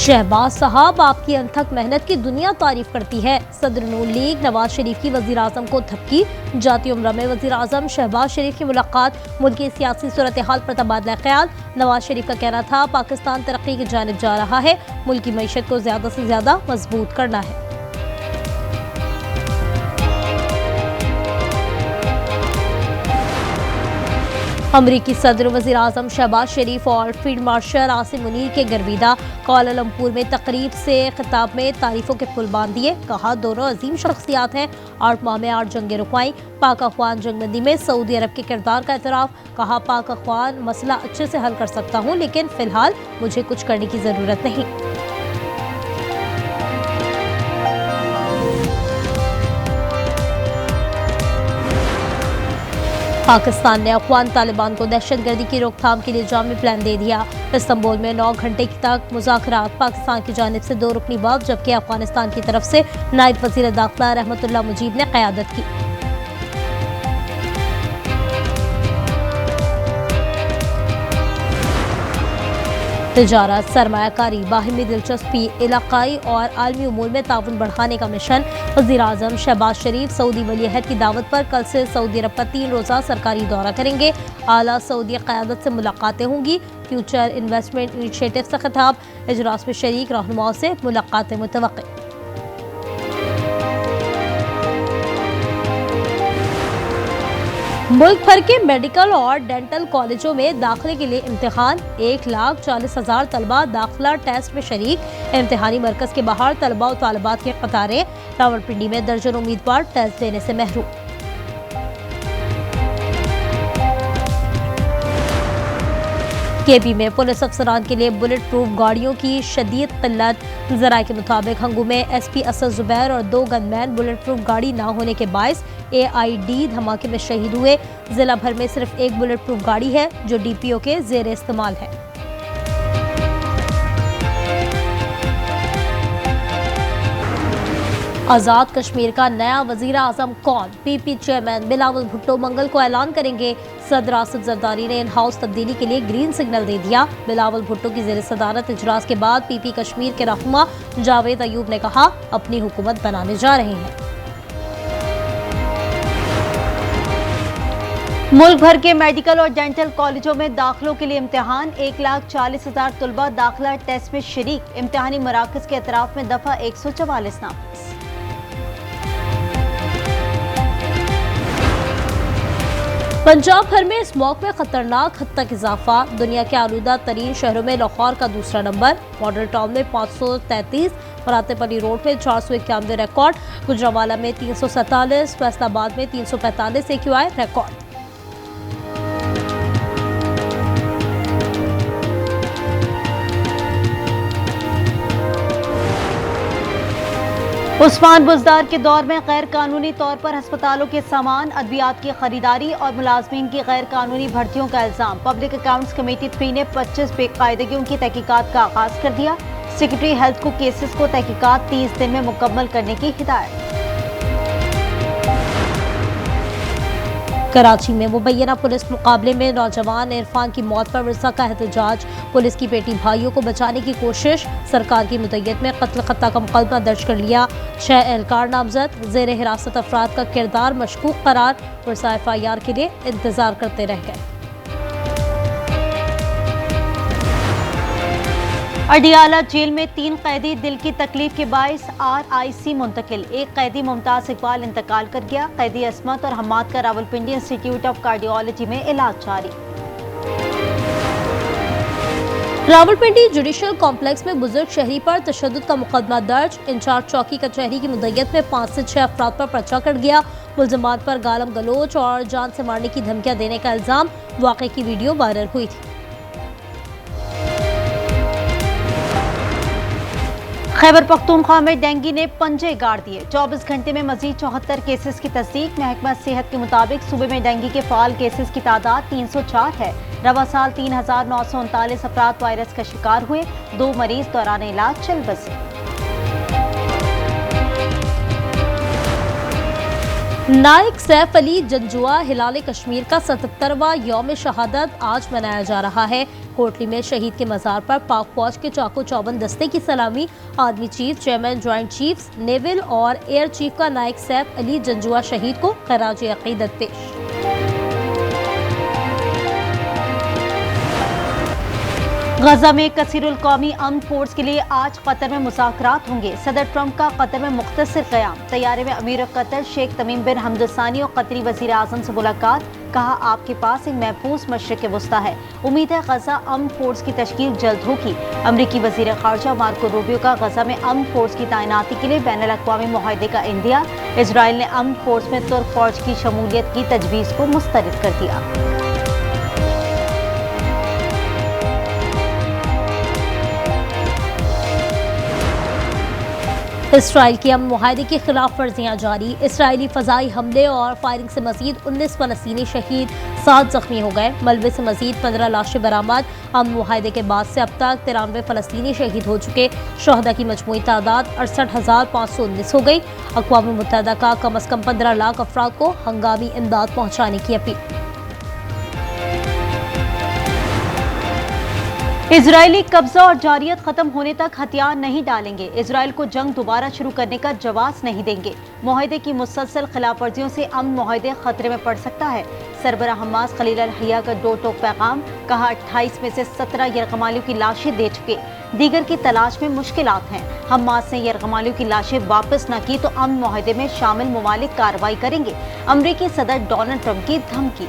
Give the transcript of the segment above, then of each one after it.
शहबाज साहब, आपकी अनथक मेहनत की दुनिया तारीफ करती है। सदर नून लीग नवाज शरीफ की वजीर आजम को धमकी। जाती उम्र में वजीर आजम शहबाज शरीफ की मुलाकात, मुल्क की सियासी सूरत हाल पर तबादला ख्याल। नवाज शरीफ का कहना था, पाकिस्तान तरक्की की जानिब जा रहा है, मुल्क की मईशत को ज्यादा से ज्यादा मजबूत करना है। अमरीकी सदर वज़ीर आज़म शहबाज शरीफ और फील्ड मार्शल आसिम मुनीर के गर्विदा कुआलालंपुर में तकरीब से खिताब में तारीफों के पुल बांध दिए। कहा, दोनों अजीम शख्सियात हैं। 8 माह में 8 जंगें रुकवाई। पाक अफगान जंगबंदी में सऊदी अरब के किरदार का एतराफ़। कहा, पाक अफगान मसला अच्छे से हल कर सकता हूँ, लेकिन फ़िलहाल मुझे कुछ करने की ज़रूरत नहीं। पाकिस्तान ने अफगान तालिबान को दहशतगर्दी की रोकथाम के लिए जामी प्लान दे दिया। इस्तांबुल में 9 घंटे तक मुज़ाकरात। पाकिस्तान की जानिब से 2 रुकनी बात, जबकि अफगानिस्तान की तरफ से नायब वज़ीर दाखिला रहमतुल्लाह मुजीब ने क़यादत की। तिजारत, सरमायाकारी, बाहमी दिलचस्पी, इलाकाई और आलमी उमूर में ताउन बढ़ाने का मिशन। वज़ीर आज़म शहबाज शरीफ सऊदी वलीअहद की दावत पर कल से सऊदी अरब का 3 रोज़ा सरकारी दौरा करेंगे। आला सऊदी क़यादत से मुलाकातें होंगी। फ्यूचर इन्वेस्टमेंट इनिशिएटिव से खिताब। इजलास में शरीक रहनुमाओं से मुलाकातें मुतवक्किल। मुल्क भर के मेडिकल और डेंटल कॉलेजों में दाखिले के लिए इम्तिहान। 1,40,000 तलबा दाखिला टेस्ट में शरीक। इम्तिहानी मरकज के बाहर तलबा और तालिबात की कतारें। रावलपिंडी में दर्जन उम्मीदवार टेस्ट देने से महरूम। केपी में पुलिस अफसरान के लिए बुलेट प्रूफ गाड़ियों की शदीद किल्लत। जराये के मुताबिक हंगू में एसपी असद जुबैर और 2 गनमैन बुलेट प्रूफ गाड़ी ना होने के बायस AID धमाके में शहीद हुए। जिला भर में सिर्फ 1 बुलेट प्रूफ गाड़ी है, जो DPO के जेर इस्तेमाल है। आज़ाद कश्मीर का नया वज़ीर आज़म कौन? PP चेयरमैन बिलावल भुट्टो मंगल को ऐलान करेंगे। सदर आसिफ जरदारी ने इन हाउस तब्दीली के लिए ग्रीन सिग्नल दे दिया। बिलावल भुट्टो की ज़ेर सदारत इजलास के बाद PP कश्मीर के रहनुमा जावेद अयूब ने कहा, अपनी हुकूमत बनाने जा रहे हैं। मुल्क भर के मेडिकल और डेंटल कॉलेजों में दाखिलों के लिए इम्तिहान। 1,40,000 तलबा दाखिला टेस्ट में शरीक। इम्तिहानी मराकज के अतराफ में दफा 144 नाफिज। पंजाब भर में स्मॉग में खतरनाक हद तक इजाफा। दुनिया के आलूदा तरीन शहरों में लाहौर का दूसरा नंबर। मॉडल टाउन में 533, फरातेपली रोड में 491 रिकॉर्ड। गुजरांवाला में 347, फैसलाबाद में 345 AQI रिकॉर्ड। उस्मान बुज़दार के दौर में गैर कानूनी तौर पर अस्पतालों के सामान, अद्वियात की खरीदारी और मुलाजमीन की गैर कानूनी भर्तियों का इल्जाम। पब्लिक अकाउंट्स कमेटी 3 ने 25 बेकायदगियों की तहकीकात का आगाज कर दिया। सेक्रेटरी हेल्थ को केसेस को तहकीकात 30 दिन में मुकम्मल करने की हिदायत। कराची में मुबैना पुलिस मुकाबले में नौजवान इरफान की मौत पर वरसा का एहतजाज। पुलिस की बेटी भाइयों को बचाने की कोशिश। सरकार की मुद्दत में कत्ल खत्ता का मुकदमा दर्ज कर लिया। 6 एहलकार नामजद। जेर हिरासत अफराद का किरदार मशकूक करार। वरसा FIR के लिए इंतजार करते रह गए। अडियाला जेल में 3 कैदी दिल की तकलीफ के बायस RIC मुंतकिल। एक कैदी मुमताज इकबाल इंतकाल कर गया। कैदी असमत और हम्माद का रावलपिंडी इंस्टीट्यूट ऑफ कार्डियोलॉजी में इलाज जारी। रावलपिंडी जुडिशल कॉम्प्लेक्स में बुजुर्ग शहरी पर तशद्दुद का मुकदमा दर्ज। इंचार्ज चौकी कचहरी की मुद्दत में 5 से 6 अफराद पर पर्चा कट गया। मुल्ज़िमात पर गालम गलोच और जान से मारने की धमकियां देने का इल्जाम। वाक़े की वीडियो वायरल हुई थी। खैबर पख्तूनख्वा में डेंगू ने पंजे गाड़ दिए। 24 घंटे में मजीद 74 केसेस की तस्दीक। महकमा सेहत के मुताबिक सूबे में डेंगू के फाल केसेस की तादाद 304 है। रवा साल 3,939 अफराद वायरस का शिकार हुए। 2 मरीज दौरान इलाज चल बसे। नायक सैफ अली जंजुआ हिलाल कश्मीर का 77वां यौम शहादत आज मनाया जा रहा है। कोटली में शहीद के मज़ार पर पाक फौज के चाको चौबंद दस्ते की सलामी, army chief, chairman joint chiefs, naval और एयर चीफ का नायक सैफ अली जंजुआ शहीद को खराज अकीदत पेश। गजा में कसीरुल कौमी अमन फोर्स के लिए आज कतर में मुज़ाकरात होंगे। सदर ट्रंप का कतर में मुख्तसर क़याम, तैयारे में अमीर कतर शेख तमीम बिन हमद सानी और कतरी वज़ीर आज़म से मुलाकात। कहा, आपके पास एक महफूज मशरिक़ वस्ता है। उम्मीद है गजा अमन फोर्स की तश्कील जल्द होगी। अमरीकी वज़ीर ख़ारजा मार्को रूबियो का गजा में अमन फोर्स की तैनाती के लिए बैनुल अक़वामी मुआहदे का इंदिया। इसराइल ने अमन फोर्स में तुर्क फौज की शमूलियत की तजवीज़ को मुस्तरद कर दिया। इसराइल की अमन मुआहदे की खिलाफ वर्जियाँ जारी। इसराइली फ़ज़ाई हमले और फायरिंग से मजीद 19 फ़लस्तीनी शहीद, 7 जख्मी हो गए। मलबे से मजीद 15 लाशें बरामद। अमन मुआहदे के बाद से अब तक 93 फ़लस्तीनी शहीद हो चुके। शहदा की मजमूई तादाद 68,519 हो गई। अक़वाम मुत्तहिदा का कम अज़ कम 15 लाख अफराद को हंगामी इमदाद पहुँचाने की अपील। इजरायली कब्जा और जारियत खत्म होने तक हथियार नहीं डालेंगे। इजराइल को जंग दोबारा शुरू करने का जवाब नहीं देंगे। मुआहदे की मुसलसल खिलाफ वर्जियों से अमन मुआहदे खतरे में पड़ सकता है। सरबराह हमास खलील अल हया का दो टोक पैगाम, कहा 28 में से 17 यरगमालियों की लाशें दे चुके, दीगर की तलाश में मुश्किलात हैं। हमास ने यरगमालियों की लाशें वापस न की तो अमन मुआहदे में शामिल ममालिक कार्रवाई करेंगे। अमरीकी सदर डोनाल्ड ट्रंप की धमकी।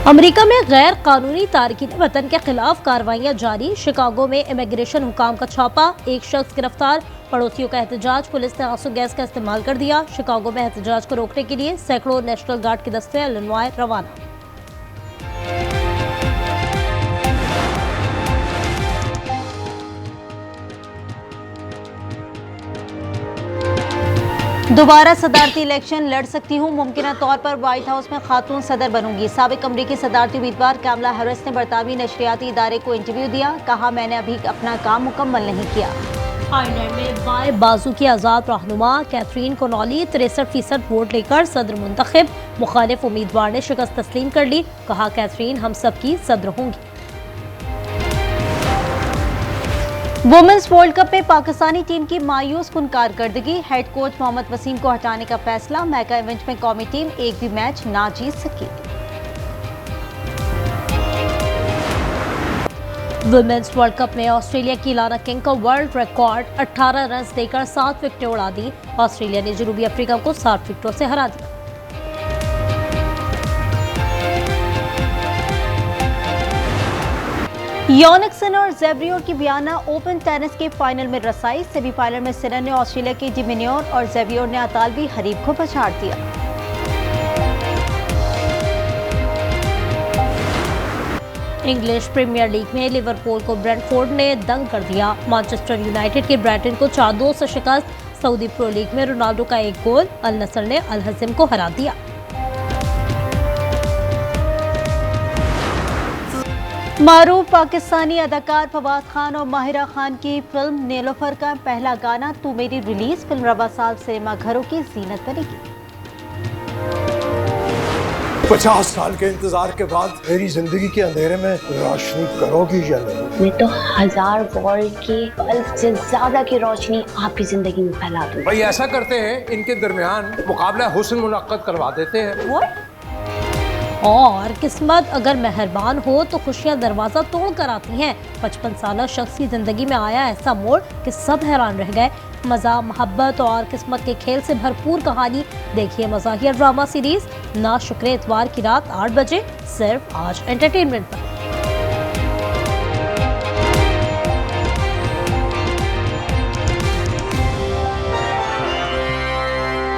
अमेरिका में गैर कानूनी तारकीन वतन के खिलाफ कार्रवाइयां जारी। शिकागो में इमिग्रेशन हुकाम का छापा, एक शख्स गिरफ्तार। पड़ोसियों का एहतजाज, पुलिस ने आंसू गैस का इस्तेमाल कर दिया। शिकागो में एहतजाज को रोकने के लिए सैकड़ों नेशनल गार्ड के दस्ते इलिनॉय रवाना। दोबारा सदारती इलेक्शन लड़ सकती हूँ, मुमकिन तौर पर व्हाइट हाउस में खातून सदर बनूंगी। साबिक अमरीकी सदारती उम्मीदवार कैमला हैरिस ने बरतानवी नशरियाती इदारे को इंटरव्यू दिया। कहा, मैंने अभी अपना काम मुकम्मल नहीं किया। आयरलैंड में बाएं बाजू की आज़ाद रहनुमा कैथरीन कोनॉली 63% वोट लेकर सदर मुंतखब। मुखालिफ उम्मीदवार ने शिकस्त तस्लीम कर ली। कहा, कैथरीन हम सब की सदर होंगी। वुमेन्स वर्ल्ड कप में पाकिस्तानी टीम की मायूस कुन कारकर्दगी। हेड कोच मोहम्मद वसीम को हटाने का फैसला। मेगा इवेंट में कौमी टीम एक भी मैच ना जीत सकी। वुमेन्स वर्ल्ड कप में ऑस्ट्रेलिया की लाना किंग का वर्ल्ड रिकॉर्ड 18 रन देकर 7 विकेटें उड़ा दी। ऑस्ट्रेलिया ने जनूबी अफ्रीका को 60 विकेटों से हरा दिया। योनिक्सन और जेवियर की बियाना ओपन टेनिस के फाइनल में रसाई। सेमीफाइनल में सिनर ने ऑस्ट्रेलिया के डिमिन्योर और जेवियर ने अतालवी हरीफ को पछाड़ दिया। इंग्लिश प्रीमियर लीग में लिवरपूल को ब्रेंटफोर्ड ने दंग कर दिया। मैनचेस्टर यूनाइटेड के ब्राइटन को 4-2 से शिकस्त। सऊदी प्रो लीग में रोनाल्डो का एक गोल, अल नसर ने अल हज़म को हरा दिया। मारूफ पाकिस्तानी अदाकार फवाद खान और माहिरा खान की फिल्म नीलोफर का पहला गाना तू मेरी रिलीज। फिल्म रवा साल सिनेमा घरों की जीनत बनेगी। 50 साल के इंतजार के बाद मेरी जिंदगी के अंधेरे में रोशनी करोगी या नहीं? मैं तो 1000 वॉल्ट की बल्ब से ज्यादा की रोशनी आपकी जिंदगी में फैला दूं। भाई ऐसा करते हैं, इनके दरमियान मुकाबला हुस्न मुनक्कद करवा देते हैं। और किस्मत अगर मेहरबान हो तो खुशियां दरवाजा तोड़ कर आती हैं। 55 साल शख्स की जिंदगी में आया ऐसा मोड़ कि सब हैरान रह गए। मजा, मोहब्बत और किस्मत के खेल से भरपूर कहानी देखिए मज़ाहिया ड्रामा सीरीज ना शुक्र इतवार की रात 8 बजे सिर्फ आज एंटरटेनमेंट पर।